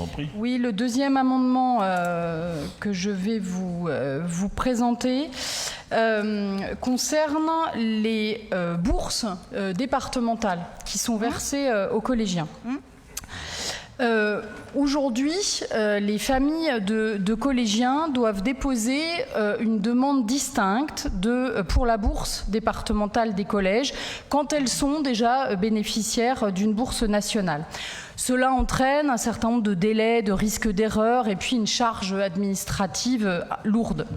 prie. Oui, le deuxième amendement que je vais vous présenter concerne les bourses départementales qui sont versées aux collégiens. Aujourd'hui, les familles de collégiens doivent déposer une demande distincte pour la bourse départementale des collèges quand elles sont déjà bénéficiaires d'une bourse nationale. Cela entraîne un certain nombre de délais, de risques d'erreur et puis une charge administrative lourde.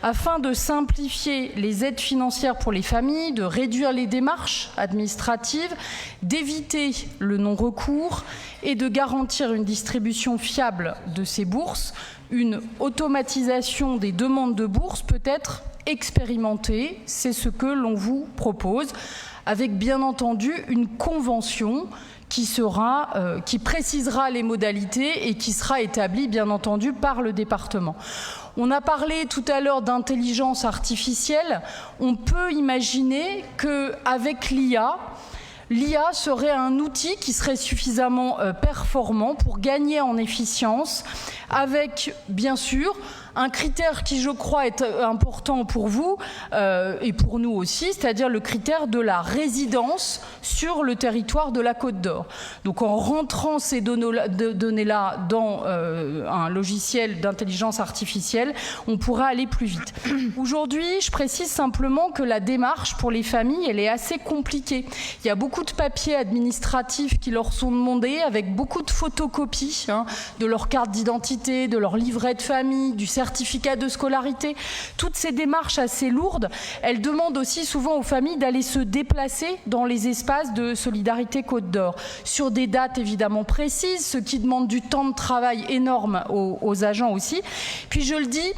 Afin de simplifier les aides financières pour les familles, de réduire les démarches administratives, d'éviter le non-recours et de garantir une distribution fiable de ces bourses, une automatisation des demandes de bourse peut être expérimentée. C'est ce que l'on vous propose, avec bien entendu une convention qui précisera les modalités et qui sera établie bien entendu par le département. On a parlé tout à l'heure d'intelligence artificielle. On peut imaginer qu'avec l'IA serait un outil qui serait suffisamment performant pour gagner en efficience, avec bien sûr un critère qui, je crois, est important pour vous et pour nous aussi, c'est-à-dire le critère de la résidence sur le territoire de la Côte d'Or. Donc en rentrant ces données-là dans un logiciel d'intelligence artificielle, on pourra aller plus vite. Aujourd'hui, je précise simplement que la démarche pour les familles, elle est assez compliquée. Il y a beaucoup de papiers administratifs qui leur sont demandés, avec beaucoup de photocopies de leur carte d'identité, de leur livret de famille, du certificat de scolarité. Toutes ces démarches assez lourdes, elles demandent aussi souvent aux familles d'aller se déplacer dans les espaces de Solidarité Côte d'Or, sur des dates évidemment précises, ce qui demande du temps de travail énorme aux agents aussi. Puis je le dis,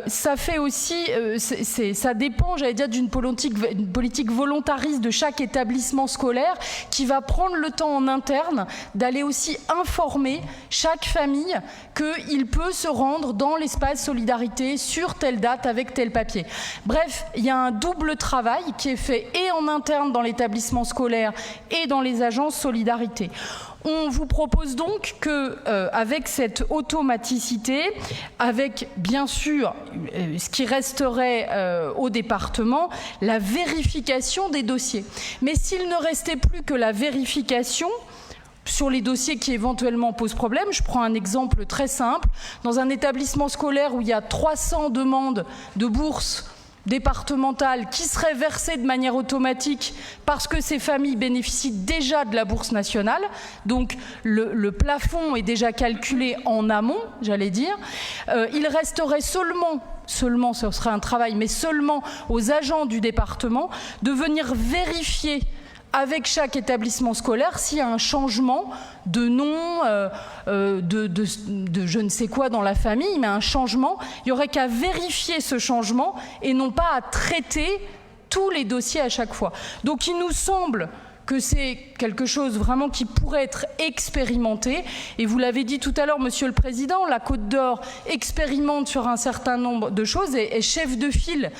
ça fait aussi, ça dépend, j'allais dire, d'une politique volontariste de chaque établissement scolaire qui va prendre le temps en interne d'aller aussi informer chaque famille qu'il peut se rendre dans l'espace Solidarité sur telle date avec tel papier. Bref, il y a un double travail qui est fait et en interne dans l'établissement scolaire et dans les agences Solidarité. On vous propose donc qu'avec cette automaticité, avec bien sûr ce qui resterait au département, la vérification des dossiers. Mais s'il ne restait plus que la vérification sur les dossiers qui éventuellement posent problème, je prends un exemple très simple. Dans un établissement scolaire où il y a 300 demandes de bourse départementale qui seraient versées de manière automatique parce que ces familles bénéficient déjà de la bourse nationale, donc le plafond est déjà calculé en amont, j'allais dire, il resterait seulement ce serait un travail, mais seulement aux agents du département de venir vérifier avec chaque établissement scolaire s'il y a un changement de nom, de je ne sais quoi dans la famille, mais un changement, il n'y aurait qu'à vérifier ce changement et non pas à traiter tous les dossiers à chaque fois. Donc il nous semble que c'est quelque chose vraiment qui pourrait être expérimenté. Et vous l'avez dit tout à l'heure, Monsieur le Président, la Côte d'Or expérimente sur un certain nombre de choses et est chef de file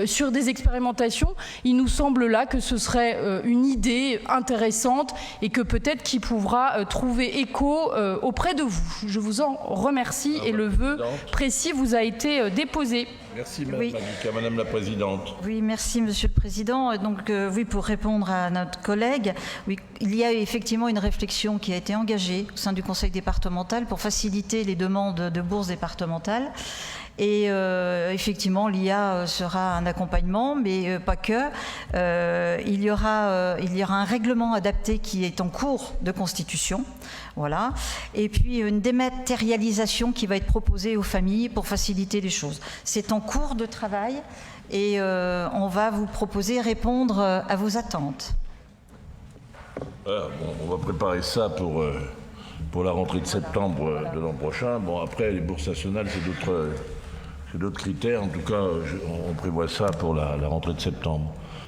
sur des expérimentations. Il nous semble là que ce serait une idée intéressante et que peut-être qu'il pourra trouver écho auprès de vous. Je vous en remercie et le vœu précis vous a été déposé. Merci Madame Oui. Malika. Madame la Présidente. Oui, merci Monsieur le Président. Donc oui, pour répondre à notre collègue, oui, il y a effectivement une réflexion qui a été engagée au sein du Conseil départemental pour faciliter les demandes de bourses départementales. Et effectivement, l'IA sera un accompagnement, mais pas que. Il y aura un règlement adapté qui est en cours de constitution. Voilà. Et puis une dématérialisation qui va être proposée aux familles pour faciliter les choses. C'est en cours de travail et on va vous proposer répondre à vos attentes. Bon, on va préparer ça pour la rentrée de septembre de l'an prochain. Bon, après, les bourses nationales, c'est d'autres critères. En tout cas, on prévoit ça pour la rentrée de septembre.